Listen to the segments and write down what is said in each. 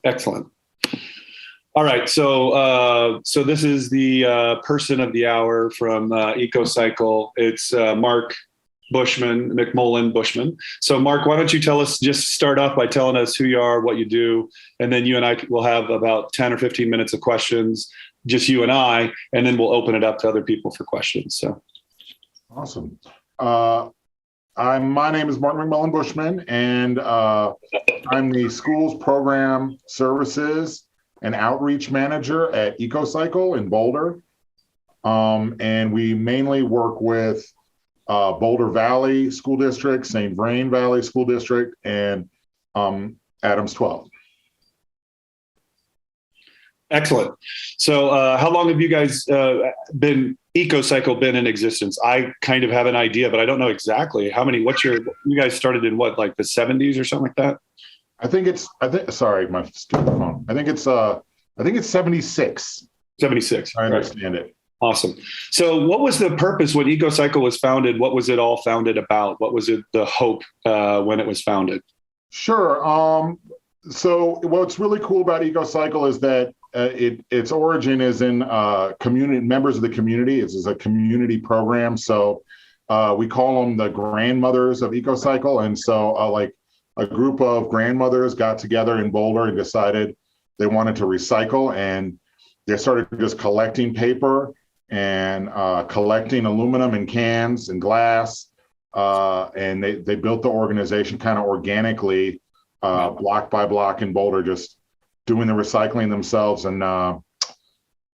Excellent. All right. So this is the person of the hour from EcoCycle. It's Mark Bushman, McMullen Bushman. So Mark, why don't you just start off by telling us who you are, what you do, and then you and I will have about 10 or 15 minutes of questions, just you and I, and then we'll open it up to other people for questions. So. Awesome. My name is Mark McMullen Bushman, and I'm the Schools Program Services and Outreach Manager at EcoCycle in Boulder. And we mainly work with Boulder Valley School District, St. Vrain Valley School District, and Adams 12. Excellent. So how long have you guys EcoCycle been in existence? I kind of have an idea, but I don't know exactly how many. You guys started in what, like the 70s or something like that? Sorry, my stupid phone. I think it's 76. 76. I understand it. Awesome. So what was the purpose when EcoCycle was founded? What was it all founded about? What was it, the hope when it was founded? Sure. So what's really cool about EcoCycle is that its origin is in community members of the community. It's a community program. So we call them the grandmothers of EcoCycle. And so like a group of grandmothers got together in Boulder and decided they wanted to recycle, and they started just collecting paper and collecting aluminum and cans and glass. And they built the organization kind of organically, block by block in Boulder, just doing the recycling themselves. And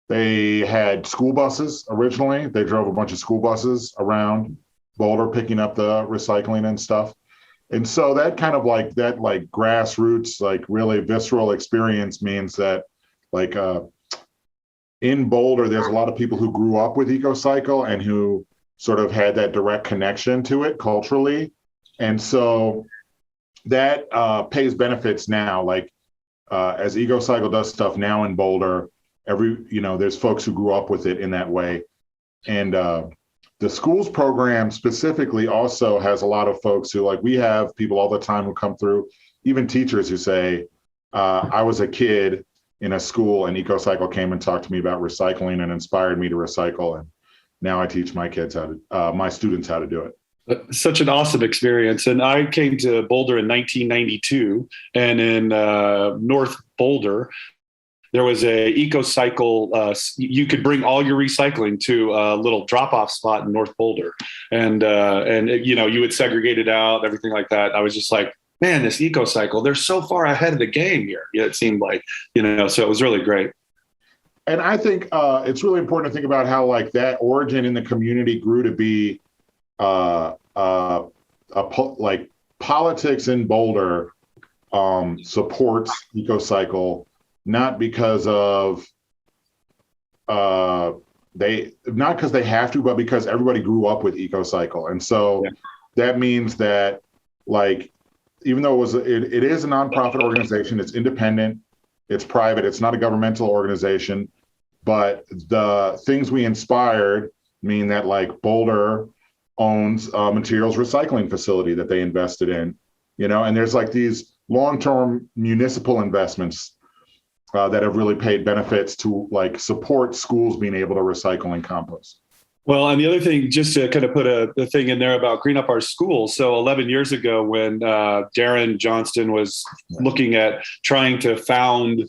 they had school buses originally. They drove a bunch of school buses around Boulder picking up the recycling and stuff. And so that kind of like grassroots, like really visceral experience means that like in Boulder, there's a lot of people who grew up with EcoCycle and who sort of had that direct connection to it culturally. And so that pays benefits now. Like as EcoCycle does stuff now in Boulder, there's folks who grew up with it in that way. And the schools program specifically also has a lot of folks who, like, we have people all the time who come through, even teachers who say, I was a kid in a school and EcoCycle came and talked to me about recycling and inspired me to recycle. And now I teach my students how to do it. Such an awesome experience. And I came to Boulder in 1992, and in North Boulder, there was a EcoCycle. You could bring all your recycling to a little drop-off spot in North Boulder, and you would segregate it out, everything like that. I was just like, man, this EcoCycle, they're so far ahead of the game here. Yeah, it seemed like, so it was really great. And I think it's really important to think about how like that origin in the community grew to be like politics in Boulder supports EcoCycle. Not because of not because they have to, but because everybody grew up with EcoCycle. And so that means that, like, even though it is a nonprofit organization, it's independent, it's private, it's not a governmental organization, but the things we inspired mean that, like, Boulder owns a materials recycling facility that they invested in, and there's like these long-term municipal investments that have really paid benefits to like support schools being able to recycle and compost. Well, and the other thing, just to kind of put a thing in there about Green Up Our Schools. So 11 years ago, when Darren Johnston was looking at trying to found,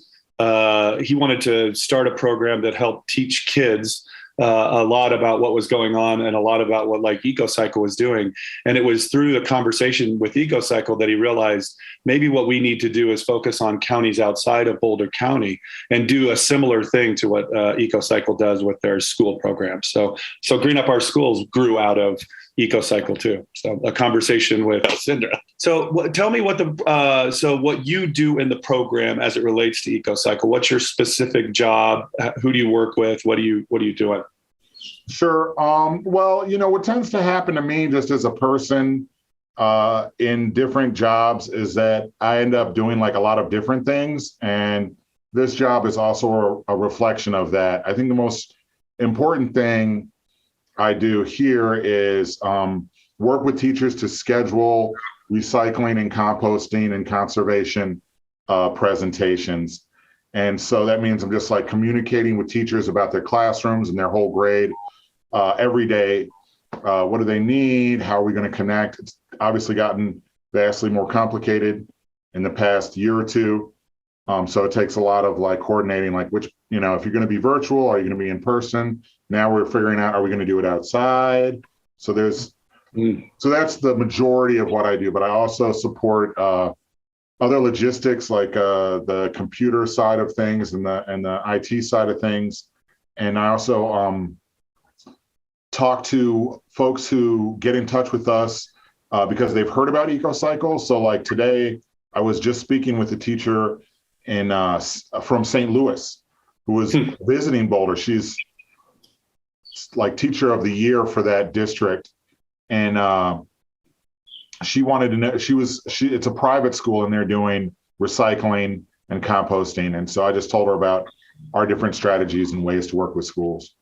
he wanted to start a program that helped teach kids a lot about what was going on and a lot about what like EcoCycle was doing. And it was through the conversation with EcoCycle that he realized maybe what we need to do is focus on counties outside of Boulder County and do a similar thing to what EcoCycle does with their school program. So Green Up Our Schools grew out of EcoCycle too. So a conversation with Cindra. So tell me what what you do in the program as it relates to EcoCycle. What's your specific job? Who do you work with? What are you doing? Sure. Well, what tends to happen to me just as a person in different jobs is that I end up doing like a lot of different things. And this job is also a reflection of that. I think the most important thing I do here is work with teachers to schedule recycling and composting and conservation presentations. And so that means I'm just like communicating with teachers about their classrooms and their whole grade every day. What do they need? How are we going to connect? It's obviously gotten vastly more complicated in the past year or two. So it takes a lot of like coordinating, like which, if you're going to be virtual, are you going to be in person? Now we're figuring out, are we going to do it outside? So so that's the majority of what I do, but I also support other logistics like the computer side of things and the IT side of things. And I also talk to folks who get in touch with us because they've heard about EcoCycle. So like today, I was just speaking with a teacher from St. Louis who was visiting Boulder. She's like teacher of the year for that district. And she wanted to know, it's a private school and they're doing recycling and composting. And so I just told her about our different strategies and ways to work with schools.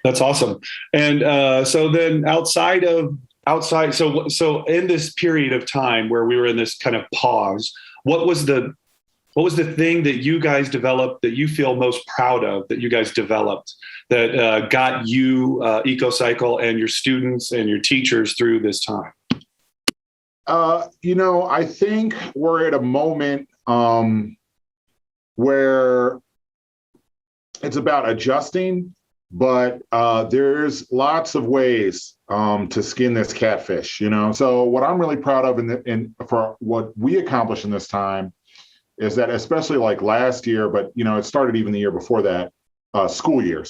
That's awesome. And so then so in this period of time where we were in this kind of pause, what was the thing that you guys developed that you feel most proud of that you guys developed that got you EcoCycle and your students and your teachers through this time? I think we're at a moment where it's about adjusting, but there's lots of ways to skin this catfish, So what I'm really proud of for what we accomplished in this time is that, especially like last year, but it started even the year before that, school year,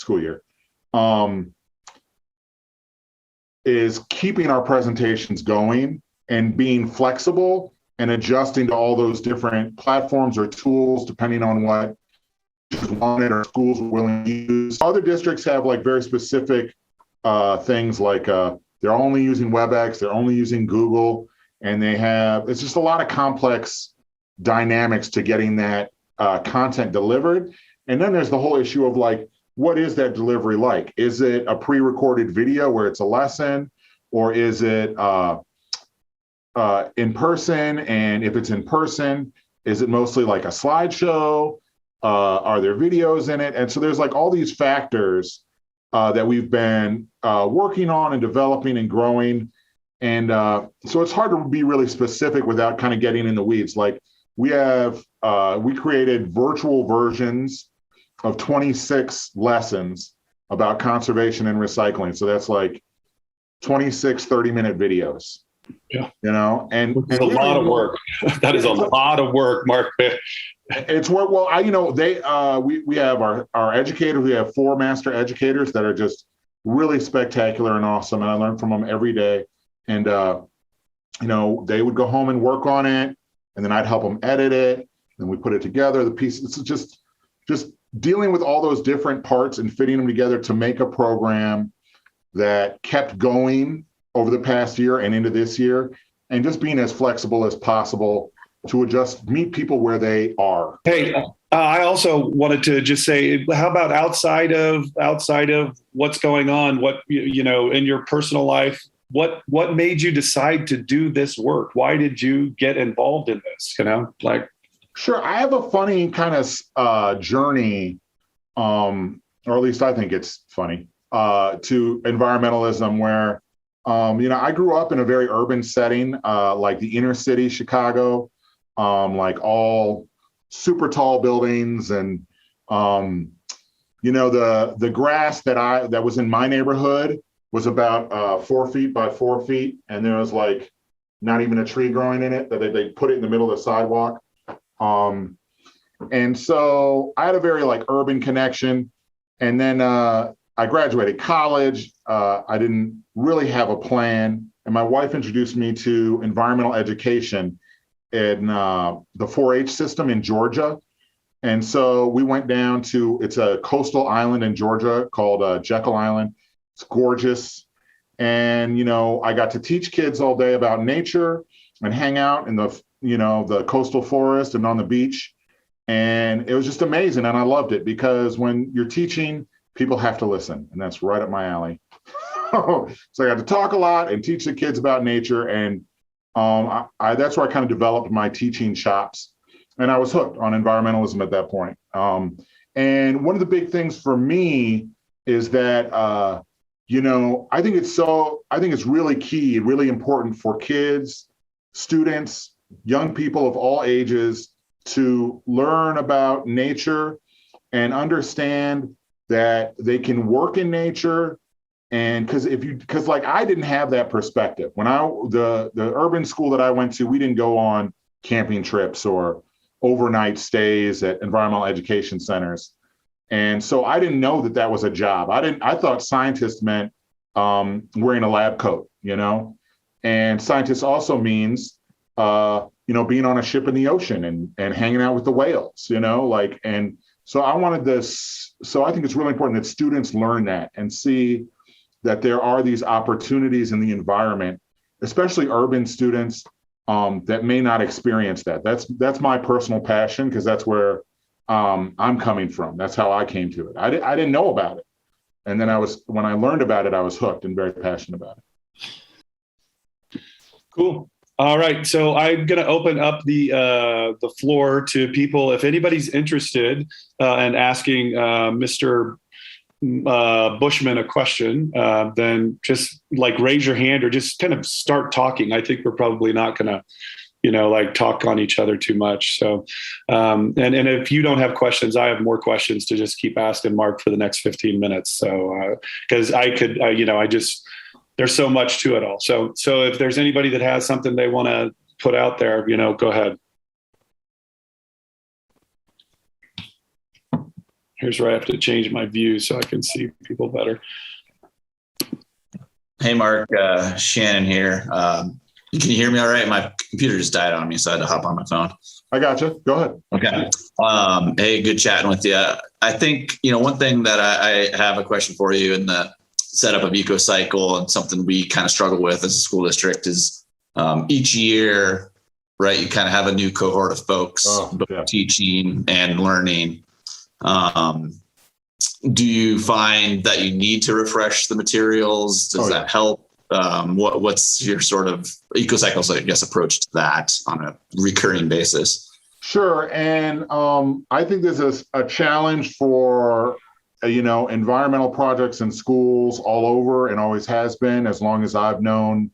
is keeping our presentations going and being flexible and adjusting to all those different platforms or tools, depending on what wanted or schools were willing to use. Other districts have like very specific things like they're only using WebEx, they're only using Google, and it's just a lot of complex dynamics to getting that content delivered. And then there's the whole issue of like, what is that delivery like? Is it a pre-recorded video where it's a lesson, or is it in person? And if it's in person, is it mostly like a slideshow? Are there videos in it? And so there's like all these factors that we've been working on and developing and growing. And so it's hard to be really specific without kind of getting in the weeds. Like we created virtual versions of 26 lessons about conservation and recycling. So that's like 26 30-minute videos. Yeah. And it's a lot of work. That is a lot of work, Mark. It's work. Well, we have our educators. We have 4 master educators that are just really spectacular and awesome. And I learn from them every day. And, they would go home and work on it. And then I'd help them edit it. And we put it together. The piece, it's just dealing with all those different parts and fitting them together to make a program that kept going over the past year and into this year, and just being as flexible as possible to meet people where they are. Hey, I also wanted to just say, how about outside of what's going on, what, in your personal life, what made you decide to do this work? Why did you get involved in this? Sure. I have a funny kind of journey, or at least I think it's funny, to environmentalism where, I grew up in a very urban setting, like the inner city, Chicago, like all super tall buildings. And, the grass that was in my neighborhood was about 4 feet by 4 feet. And there was like not even a tree growing in it, that they put it in the middle of the sidewalk. And so I had a very like urban connection. And then I graduated college. I didn't really have a plan. And my wife introduced me to environmental education in the 4-H system in Georgia. And so we went down it's a coastal island in Georgia called Jekyll Island. It's gorgeous. And, I got to teach kids all day about nature and hang out in the coastal forest and on the beach. And it was just amazing. And I loved it because when you're teaching, people have to listen. And that's right up my alley. So I got to talk a lot and teach the kids about nature. And That's where I kind of developed my teaching chops, and I was hooked on environmentalism at that point. And one of the big things for me is that, I think it's really key, really important for kids, students, young people of all ages to learn about nature and understand that they can work in nature. And because like I didn't have that perspective when the urban school that I went to, we didn't go on camping trips or overnight stays at environmental education centers. And so I didn't know that was a job. I thought scientist meant wearing a lab coat, and scientist also means, being on a ship in the ocean and hanging out with the whales, and so I wanted this. So I think it's really important that students learn that and see that there are these opportunities in the environment, especially urban students, that may not experience that. That's my personal passion, because that's where I'm coming from. That's how I came to it. I didn't know about it. And then when I learned about it, I was hooked and very passionate about it. Cool. All right. So I'm going to open up the floor to people. If anybody's interested in asking Mr. Bushman a question, then just like raise your hand or just kind of start talking. I think we're probably not going to, talk on each other too much. So, and if you don't have questions, I have more questions to just keep asking Mark for the next 15 minutes. So, because I could, there's so much to it all. So if there's anybody that has something they want to put out there, go ahead. Here's where I have to change my view so I can see people better. Hey, Mark, Shannon here. Can you hear me all right? My computer just died on me, so I had to hop on my phone. I gotcha. Go ahead. Okay. Hey, good chatting with you. I think, one thing that I have a question for you in the setup of EcoCycle, and something we kind of struggle with as a school district is each year, right, you kind of have a new cohort of folks teaching and learning. Do you find that you need to refresh the materials? Does that help? What's your sort of EcoCycle's, I guess, approach to that on a recurring basis? Sure. And I think there's a challenge for, environmental projects in schools all over, and always has been as long as I've known.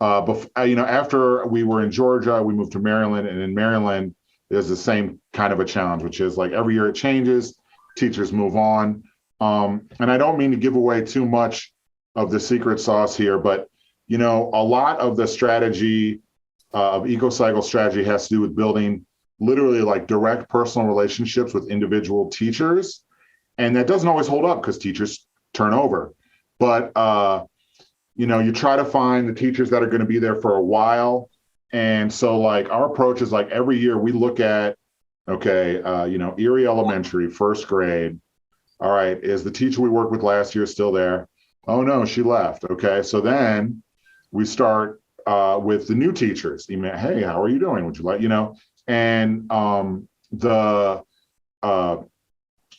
After we were in Georgia, we moved to Maryland, and in Maryland, there's the same kind of a challenge, which is like every year it changes, teachers move on. And I don't mean to give away too much of the secret sauce here, but, a lot of the strategy of EcoCycle strategy has to do with building literally like direct personal relationships with individual teachers. And that doesn't always hold up because teachers turn over. But, you try to find the teachers that are going to be there for a while. And so like our approach is like every year we look at, Erie Elementary, first grade. All right, is the teacher we worked with last year still there? Oh no, she left. Okay, so then we start with the new teachers. Hey, how are you doing? Would you like, and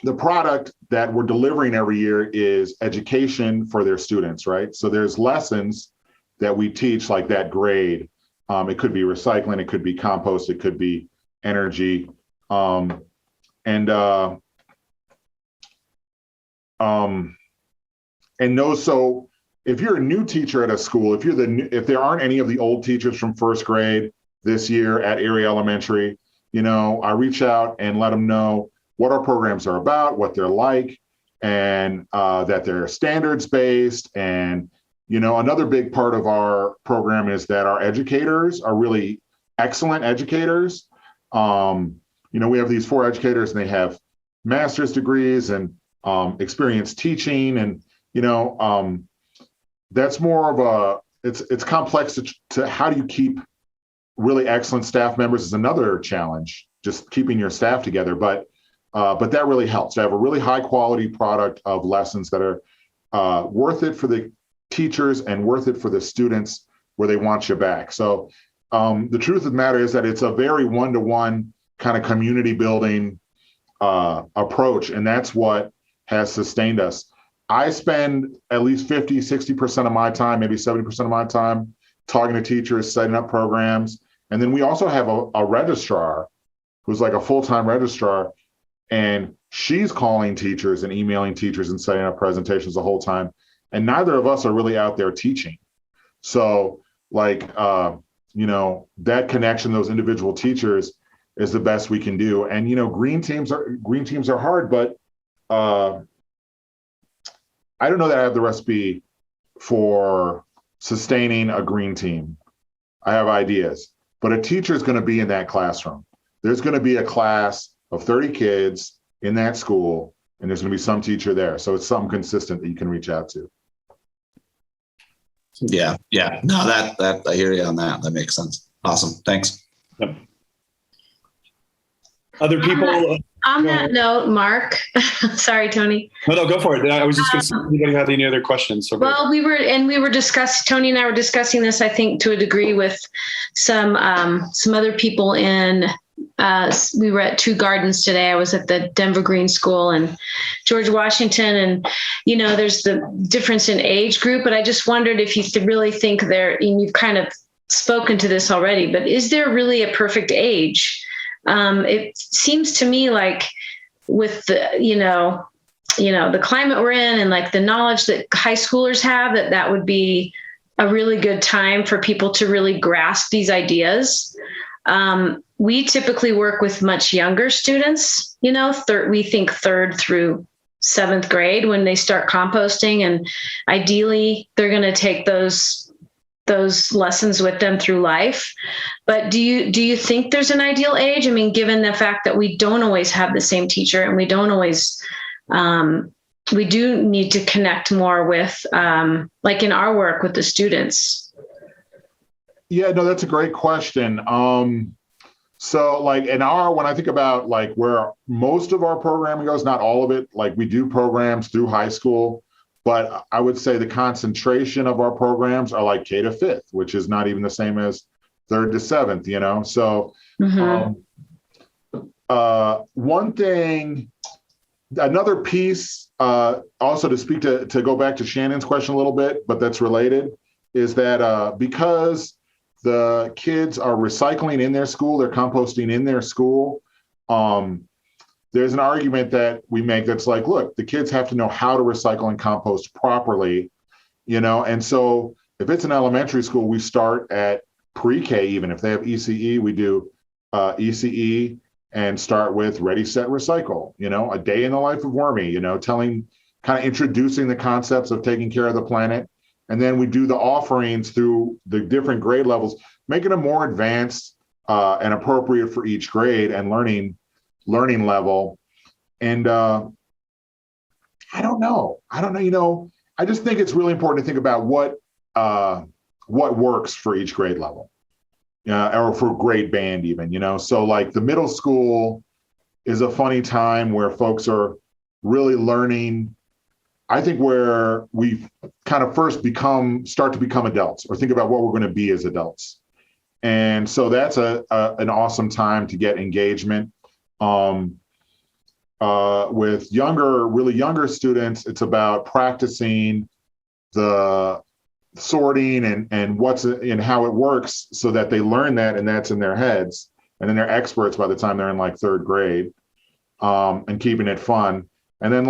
the product that we're delivering every year is education for their students, right? So there's lessons that we teach like that grade. It could be recycling, it could be compost, it could be energy. So if you're a new teacher at a school, if there aren't any of the old teachers from first grade this year at Erie Elementary, I reach out and let them know what our programs are about, what they're like, and that they're standards based. And, another big part of our program is that our educators are really excellent educators. We have these 4 educators and they have master's degrees and experience teaching. And, that's more of it's complex to how do you keep really excellent staff members is another challenge, just keeping your staff together. But that really helps to have a really high quality product of lessons that are worth it for the teachers and worth it for the students where they want you back. So the truth of the matter is that it's a very one-to-one kind of community building approach. And that's what has sustained us. I spend at least 50, 60% of my time, maybe 70% of my time talking to teachers, setting up programs. And then we also have a registrar who's like a full-time registrar, and she's calling teachers and emailing teachers and setting up presentations the whole time. And neither of us are really out there teaching. So like, that connection, those individual teachers is the best we can do. And, green teams are hard, but I don't know that I have the recipe for sustaining a green team. I have ideas, but a teacher is going to be in that classroom. There's going to be a class of 30 kids in that school, and there's going to be some teacher there. So it's something consistent that you can reach out to. Yeah. No, that I hear you on that. That makes sense. Awesome. Thanks. Yep. Other people? On that note, Mark, sorry, Tony. No, go for it. I was just going to see if anybody had any other questions. So well, we were discussing, Tony and I were discussing this, I think, to a degree with some other people we were at Two Gardens today. I was at the Denver Green School and George Washington, and there's the difference in age group, but I just wondered if you really think and you've kind of spoken to this already, but is there really a perfect age? It seems to me like with the, the climate we're in and like the knowledge that high schoolers have, that would be a really good time for people to really grasp these ideas. We typically work with much younger students, we think 3rd through 7th grade when they start composting, and ideally they're going to take those lessons with them through life. But do you think there's an ideal age? I mean, given the fact that we don't always have the same teacher, and we don't always, we do need to connect more with, like in our work with the students. Yeah, no, that's a great question. So like when I think about like where most of our programming goes, not all of it, like we do programs through high school, but I would say the concentration of our programs are like K to 5th, which is not even the same as 3rd to 7th, So one thing, another piece, also to speak to go back to Shannon's question a little bit, but that's related, is that because the kids are recycling in their school, they're composting in their school, there's an argument that we make that's like, look, the kids have to know how to recycle and compost properly, and so if it's an elementary school, we start at pre-K. Even if they have ECE, we do ECE and start with Ready, Set, Recycle, a day in the life of Wormy, introducing the concepts of taking care of the planet. And then we do the offerings through the different grade levels, making them more advanced and appropriate for each grade and learning level. And I don't know. I just think it's really important to think about what works for each grade level, or for grade band even, So like the middle school is a funny time where folks are really learning, I think, where we kind of first start to become adults or think about what we're going to be as adults. And so that's an awesome time to get engagement. With really younger students, it's about practicing the sorting and what's and how it works so that they learn that and that's in their heads. And then they're experts by the time they're in like 3rd grade, and keeping it fun. And then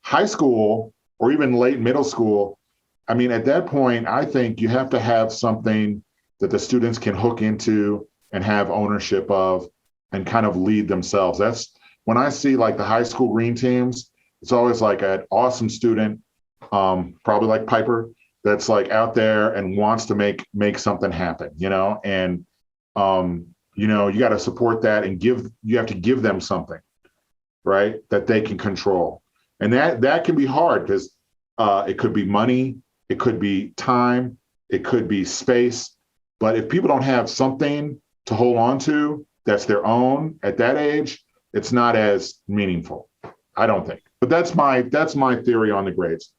high school or even late middle school, I mean, at that point, I think you have to have something that the students can hook into and have ownership of and kind of lead themselves. That's when I see like the high school green teams, it's always like an awesome student, probably like Piper, that's like out there and wants to make something happen, and, you got to support that and you have to give them something, right, that they can control. And that can be hard because it could be money, it could be time, it could be space. But if people don't have something to hold on to that's their own at that age, it's not as meaningful, I don't think. But that's my theory on the grades.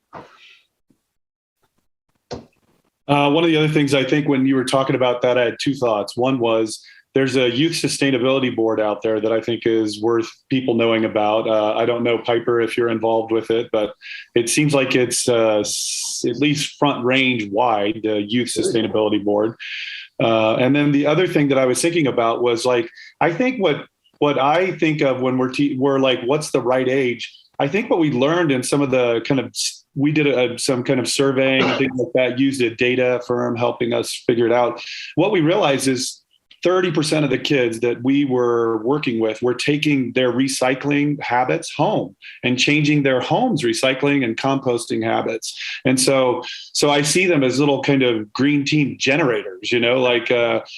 One of the other things I think when you were talking about that, I had 2 thoughts. One was there's a youth sustainability board out there that I think is worth people knowing about. I don't know, Piper, if you're involved with it, but it seems like it's at least front range wide, the youth sustainability board. And then the other thing that I was thinking about was like, I think what I think of when we're like, what's the right age? I think what we learned in some of the kind of, we did some kind of surveying and things like that, used a data firm helping us figure it out. What we realized is 30% of the kids that we were working with were taking their recycling habits home and changing their homes recycling and composting habits. And so I see them as little kind of green team generators, like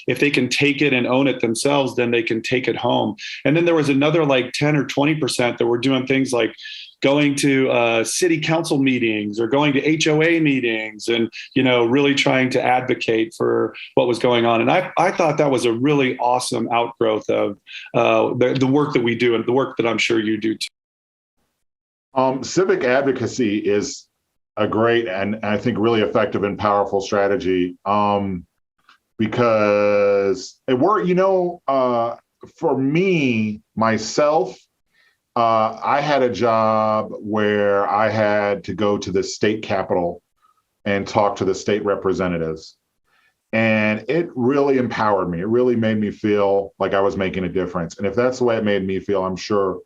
if they can take it and own it themselves, then they can take it home. And then there was another like 10 or 20% that were doing things like going to city council meetings or going to HOA meetings and, really trying to advocate for what was going on. And I thought that was a really awesome outgrowth of the work that we do and the work that I'm sure you do too. Civic advocacy is a great and I think really effective and powerful strategy because it worked, for me, myself, I had a job where I had to go to the state capitol and talk to the state representatives. And it really empowered me. It really made me feel like I was making a difference. And if that's the way it made me feel, I'm sure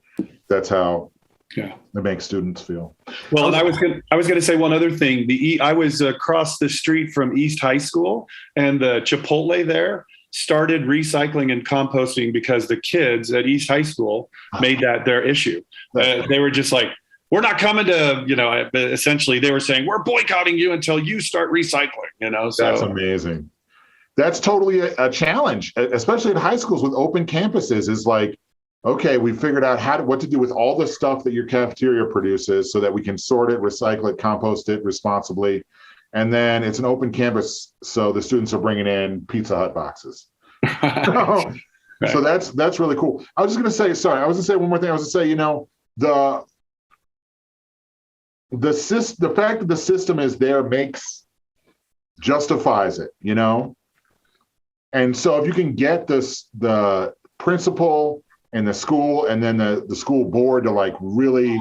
that's how it makes students feel. Well, and I was going to say one other thing. I was across the street from East High School, and the Chipotle there started recycling and composting because the kids at East High School made that their issue. They were just like, we're not coming to, essentially they were saying, we're boycotting you until you start recycling, So. That's amazing. That's totally a challenge, especially at high schools with open campuses, is like, okay, we figured out what to do with all the stuff that your cafeteria produces so that we can sort it, recycle it, compost it responsibly. And then it's an open campus, so the students are bringing in Pizza Hut boxes. Right. So that's really cool. I was going to say one more thing. I was going to say, the fact that the system is there justifies it, And so if you can get the principal and the school and then the school board to like really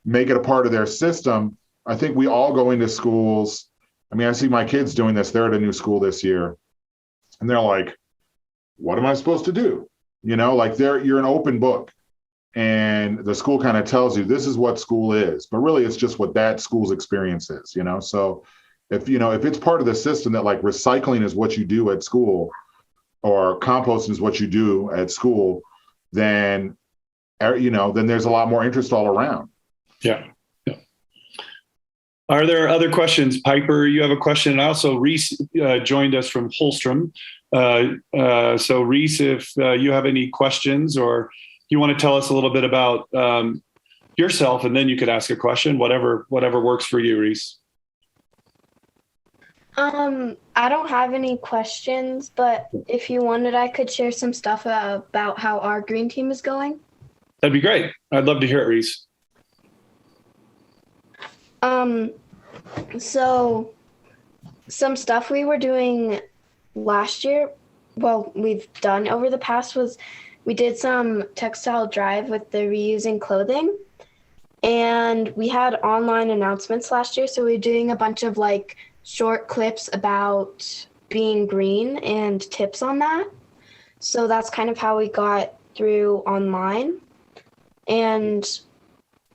make it a part of their system, I think we all go into schools. I mean, I see my kids doing this. They're at a new school this year. And they're like, what am I supposed to do? Like you're an open book. And the school kind of tells you this is what school is. But really, it's just what that school's experience is, So if it's part of the system that like recycling is what you do at school or composting is what you do at school, then there's a lot more interest all around. Yeah. Are there other questions? Piper, you have a question. And also Reese joined us from Holstrom. So Reese, if you have any questions or you want to tell us a little bit about yourself, and then you could ask a question, whatever works for you, Reese. I don't have any questions, but if you wanted, I could share some stuff about how our green team is going. That'd be great. I'd love to hear it, Reese. So some stuff we were doing last year, we've done over the past, was we did some textile drive with the reusing clothing, and we had online announcements last year. So we were doing a bunch of like short clips about being green and tips on that. So that's kind of how we got through online. And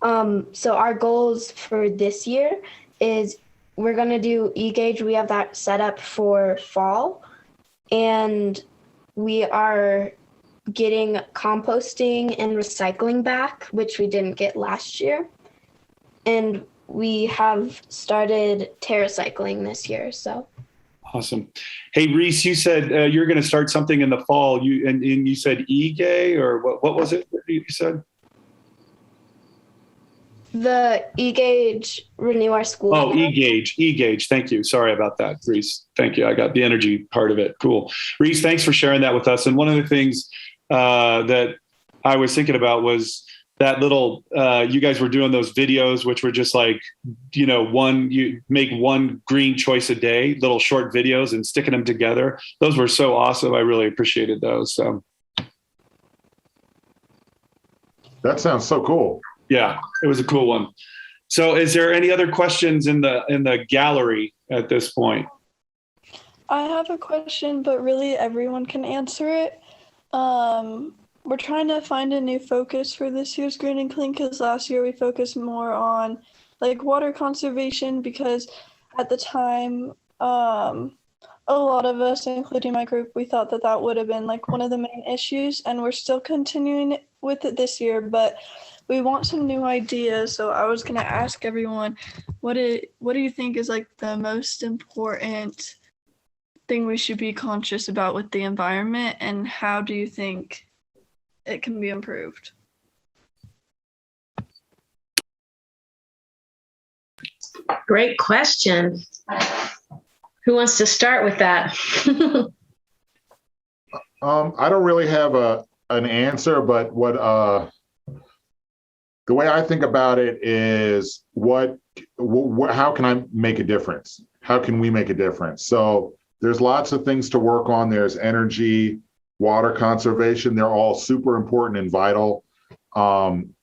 so our goals for this year is we're going to do e-gauge. We have that set up for fall, and we are getting composting and recycling back, which we didn't get last year. And we have started TerraCycling this year. So awesome. Hey, Reese, you said you're going to start something in the fall. And you said e-gay, or what was it you said? The e-gauge, Renew Our School. Oh, e-gauge. Thank you. Sorry about that, Reese. Thank you. I got the energy part of it. Cool. Reese, thanks for sharing that with us. And one of the things that I was thinking about was that little, you guys were doing those videos, which were just like, you make one green choice a day, little short videos and sticking them together. Those were so awesome. I really appreciated those. So. That sounds so cool. Yeah, it was a cool one. So is there any other questions in the gallery at this point? I have a question, but really everyone can answer it. We're trying to find a new focus for this year's Green and Clean, because last year we focused more on like water conservation, because at the time, a lot of us, including my group, we thought that would have been like one of the main issues, and we're still continuing with it this year, but we want some new ideas. So I was going to ask everyone, what do you think is like the most important thing we should be conscious about with the environment, and how do you think it can be improved? Great question. Who wants to start with that? I don't really have an answer, but the way I think about it is how can I make a difference? How can we make a difference? So there's lots of things to work on. There's energy, water conservation. They're all super important and vital.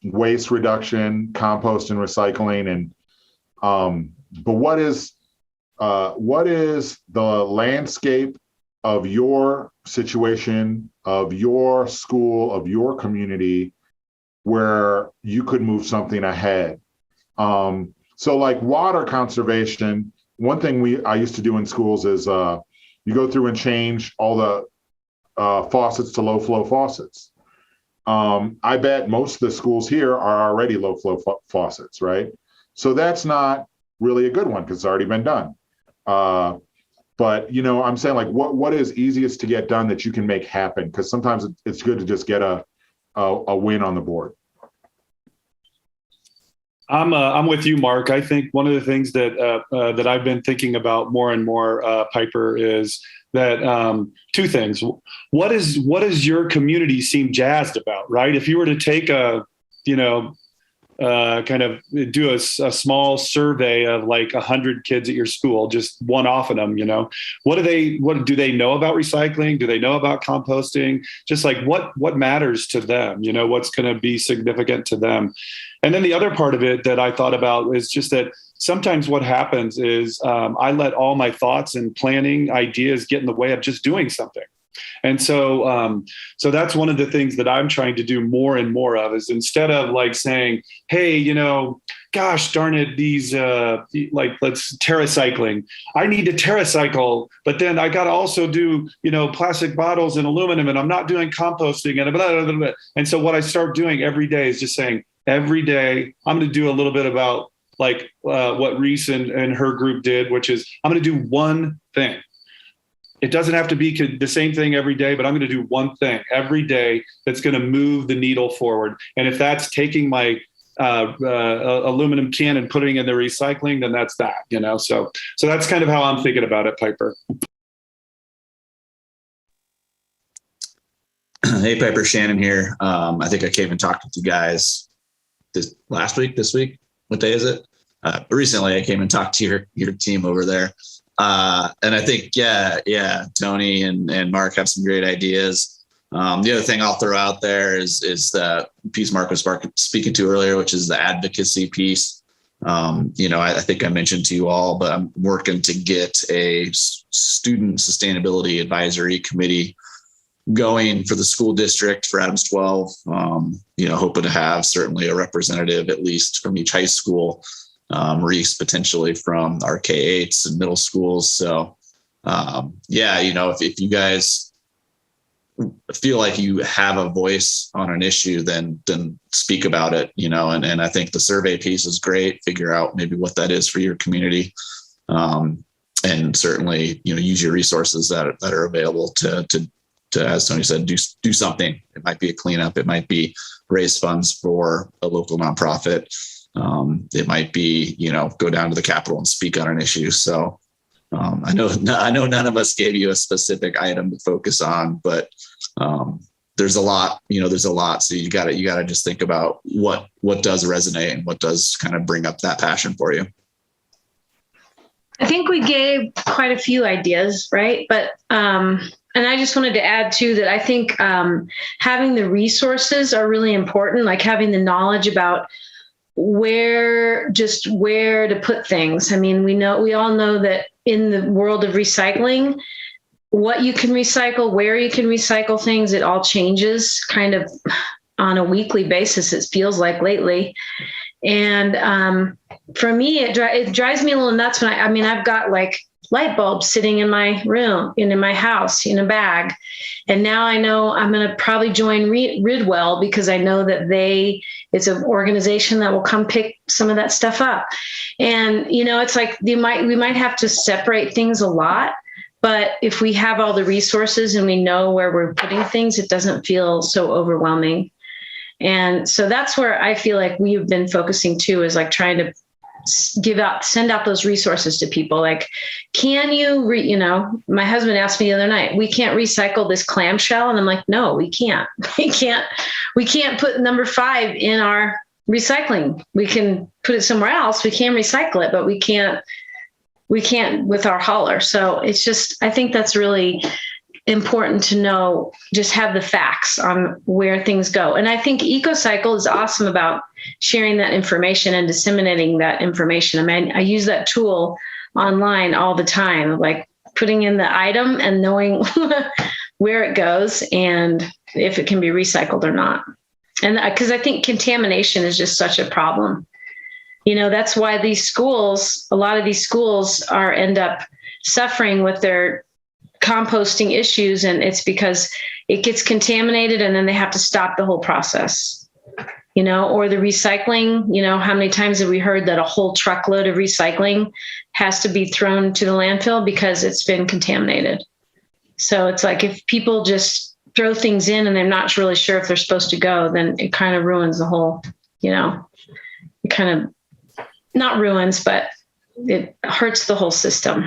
Waste reduction, compost and recycling. And but what is the landscape of your situation, of your school, of your community, where you could move something ahead? So like water conservation, one thing I used to do in schools is you go through and change all the faucets to low flow faucets. I bet most of the schools here are already low flow faucets, right? So that's not really a good one because it's already been done. But I'm saying like what is easiest to get done that you can make happen? Because sometimes it's good to just get a win on the board. I'm with you, Mark. I think one of the things that I've been thinking about more and more, Piper, is that two things. What does your community seem jazzed about, right? If you were to take kind of do a small survey of like 100 kids at your school, just one off of them, what do they know about recycling? Do they know about composting? Just like what matters to them, what's going to be significant to them. And then the other part of it that I thought about is just that sometimes what happens is I let all my thoughts and planning ideas get in the way of just doing something. And so that's one of the things that I'm trying to do more and more of, is instead of like saying, hey, gosh darn it, these let's TerraCycling. I need to TerraCycle, but then I got to also do, plastic bottles and aluminum, and I'm not doing composting and blah, blah, blah, blah. And so what I start doing every day is just saying, every day I'm going to do a little bit about like what Reese and her group did, which is I'm going to do one thing. It doesn't have to be the same thing every day, but I'm going to do one thing every day that's going to move the needle forward. And if that's taking my aluminum can and putting it in the recycling, then that's that, So that's kind of how I'm thinking about it, Piper. Hey, Piper, Shannon here. I think I came and talked with you guys this week. What day is it? Recently, I came and talked to your team over there. And I think, Tony and Mark have some great ideas. The other thing I'll throw out there is the piece Mark was speaking to earlier, which is the advocacy piece. I think I mentioned to you all, but I'm working to get a student sustainability advisory committee going for the school district for Adams 12. Hoping to have certainly a representative, at least from each high school, Reese potentially from our K-8s and middle schools. So, if you guys feel like you have a voice on an issue, then speak about it, and I think the survey piece is great. Figure out maybe what that is for your community. And certainly, use your resources that are available to, as Tony said, do something. It might be a cleanup. It might be raise funds for a local nonprofit. It might be, go down to the Capitol and speak on an issue. So I know none of us gave you a specific item to focus on, but there's a lot, there's a lot. So you gotta just think about what does resonate and what does kind of bring up that passion for you. I think we gave quite a few ideas, right? But, and I just wanted to add too, that I think having the resources are really important, like having the knowledge about where to put things. I mean, we all know that in the world of recycling, what you can recycle, where you can recycle things, it all changes kind of on a weekly basis, it feels like lately. And for me, it drives me a little nuts when I've got like light bulbs sitting in my room, in my house, in a bag. And now I know I'm going to probably join Ridwell because I know that it's an organization that will come pick some of that stuff up. And, it's like we might have to separate things a lot, but if we have all the resources and we know where we're putting things, it doesn't feel so overwhelming. And so that's where I feel like we've been focusing too, is like trying to send out those resources to people. Like, can you, my husband asked me the other night, we can't recycle this clamshell. And I'm like, no, we can't. We can't put number 5 in our recycling. We can put it somewhere else. We can recycle it, but we can't with our hauler. So it's just, I think that's really important to know, just have the facts on where things go. And I think EcoCycle is awesome about sharing that information and disseminating that information. I mean, I use that tool online all the time, like putting in the item and knowing where it goes and if it can be recycled or not. And because I think contamination is just such a problem. That's why a lot of these schools end up suffering with their composting issues, and it's because it gets contaminated and then they have to stop the whole process, or the recycling. How many times have we heard that a whole truckload of recycling has to be thrown to the landfill because it's been contaminated? So it's like, if people just throw things in and they're not really sure if they're supposed to go, then it kind of ruins the whole, it kind of not ruins, but it hurts the whole system.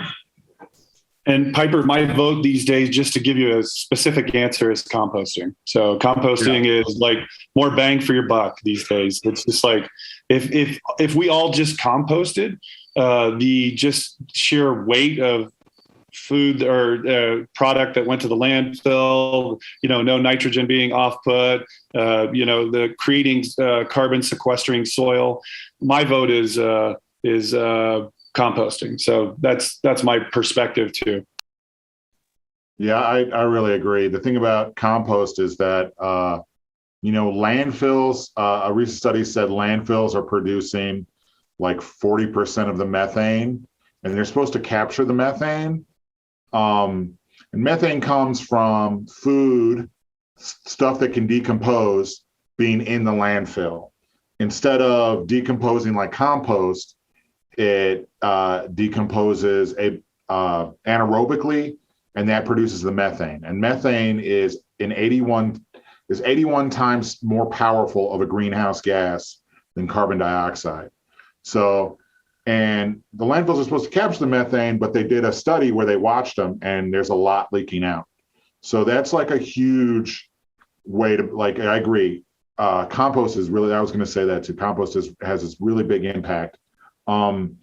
And Piper, my vote these days, just to give you a specific answer, is composting. So composting is like more bang for your buck these days. It's just like, if we all just composted, the just sheer weight of food or product that went to the landfill, no nitrogen being off put, the creating carbon sequestering soil. My vote is composting. So that's my perspective too. Yeah, I really agree. The thing about compost is that, landfills, a recent study said landfills are producing like 40% of the methane, and they're supposed to capture the methane. And methane comes from food, stuff that can decompose, being in the landfill. Instead of decomposing like compost, it decomposes anaerobically, and that produces the methane. And methane is 81 times more powerful of a greenhouse gas than carbon dioxide. So, and the landfills are supposed to capture the methane, but they did a study where they watched them, and there's a lot leaking out. So that's like a huge way to, like, I agree. Compost is really, I was going to say that too. Compost has this really big impact. And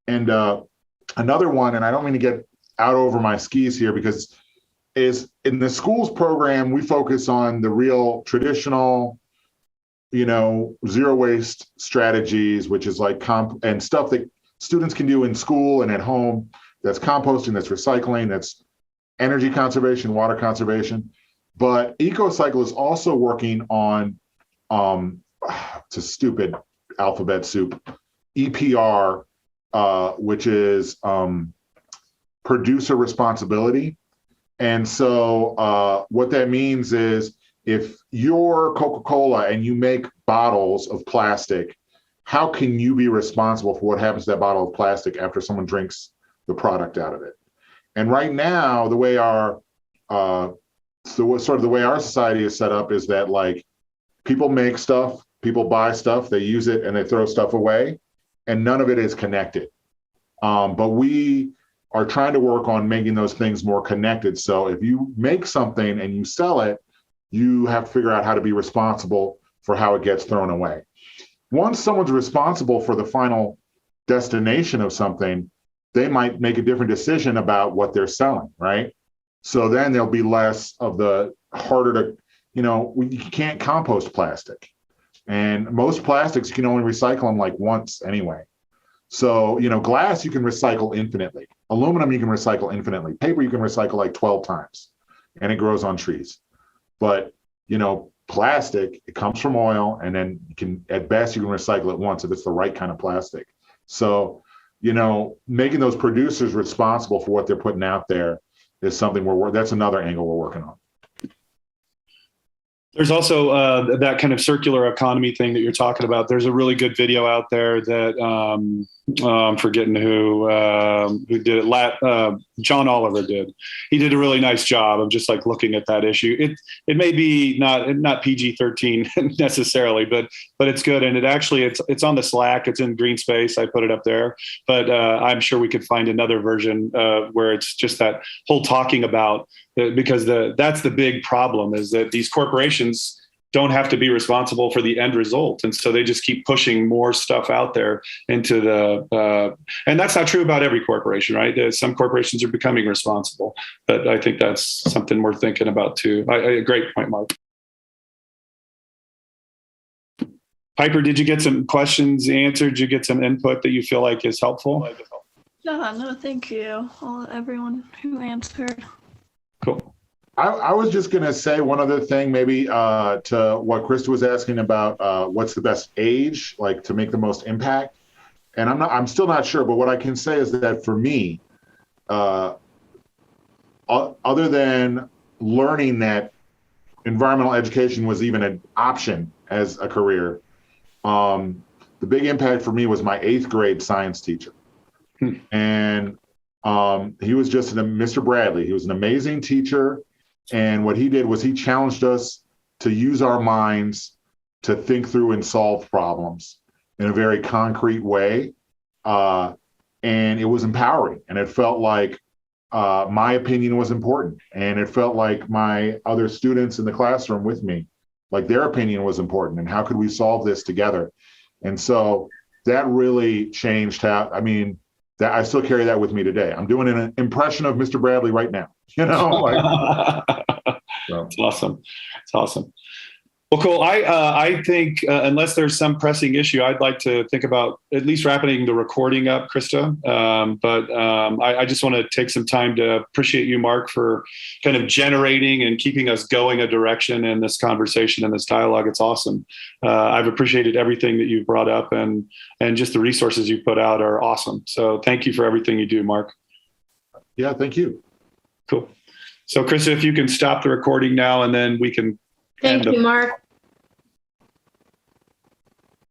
another one, and I don't mean to get out over my skis here, because is in the schools program, we focus on the real traditional, zero waste strategies, which is like and stuff that students can do in school and at home. That's composting, that's recycling, that's energy conservation, water conservation. But EcoCycle is also working on, it's a stupid alphabet soup, EPR, which is producer responsibility. And so what that means is, if you're Coca-Cola and you make bottles of plastic, how can you be responsible for what happens to that bottle of plastic after someone drinks the product out of it? And right now, the way our society is set up is that, like, people make stuff, people buy stuff, they use it, and they throw stuff away, and none of it is connected. But we are trying to work on making those things more connected. So if you make something and you sell it, you have to figure out how to be responsible for how it gets thrown away. Once someone's responsible for the final destination of something, they might make a different decision about what they're selling, right? So then there'll be less of the harder to, you can't compost plastic. And most plastics, you can only recycle them like once anyway. So, glass you can recycle infinitely. Aluminum you can recycle infinitely. Paper you can recycle like 12 times and it grows on trees. But, plastic, it comes from oil, and then at best you can recycle it once if it's the right kind of plastic. So, making those producers responsible for what they're putting out there is something that's another angle we're working on. There's also that kind of circular economy thing that you're talking about. There's a really good video out there that I'm forgetting who did it. John Oliver did. He did a really nice job of just like looking at that issue. It may be not PG-13 necessarily, but it's good. And it's on the Slack. It's in Green Space. I put it up there. But I'm sure we could find another version where it's just that whole talking about, because that's the big problem, is that these corporations don't have to be responsible for the end result. And so they just keep pushing more stuff out there into and that's not true about every corporation, right? Some corporations are becoming responsible, but I think that's something we're thinking about too. Great point, Mark. Piper, did you get some questions answered? Did you get some input that you feel like is helpful? Yeah, no, thank you. Everyone who answered. Cool. I was just going to say one other thing, maybe to what Krista was asking about what's the best age, like to make the most impact. And I'm still not sure, but what I can say is that for me, other than learning that environmental education was even an option as a career, the big impact for me was my 8th grade science teacher. And he was just Mr. Bradley. He was an amazing teacher. And what he did was he challenged us to use our minds to think through and solve problems in a very concrete way. And it was empowering. And it felt like my opinion was important. And it felt like my other students in the classroom with me, like their opinion was important. And how could we solve this together? And so that really changed that I still carry that with me today. I'm doing an impression of Mr. Bradley right now. So. It's awesome. It's awesome. Well, cool. I think unless there's some pressing issue, I'd like to think about at least wrapping the recording up, Krista. But I just want to take some time to appreciate you, Mark, for kind of generating and keeping us going a direction in this conversation and this dialogue. It's awesome. I've appreciated everything that you've brought up, and just the resources you put out are awesome. So thank you for everything you do, Mark. Yeah, thank you. Cool. So Krista, if you can stop the recording now, and then we can Thank you, Mark.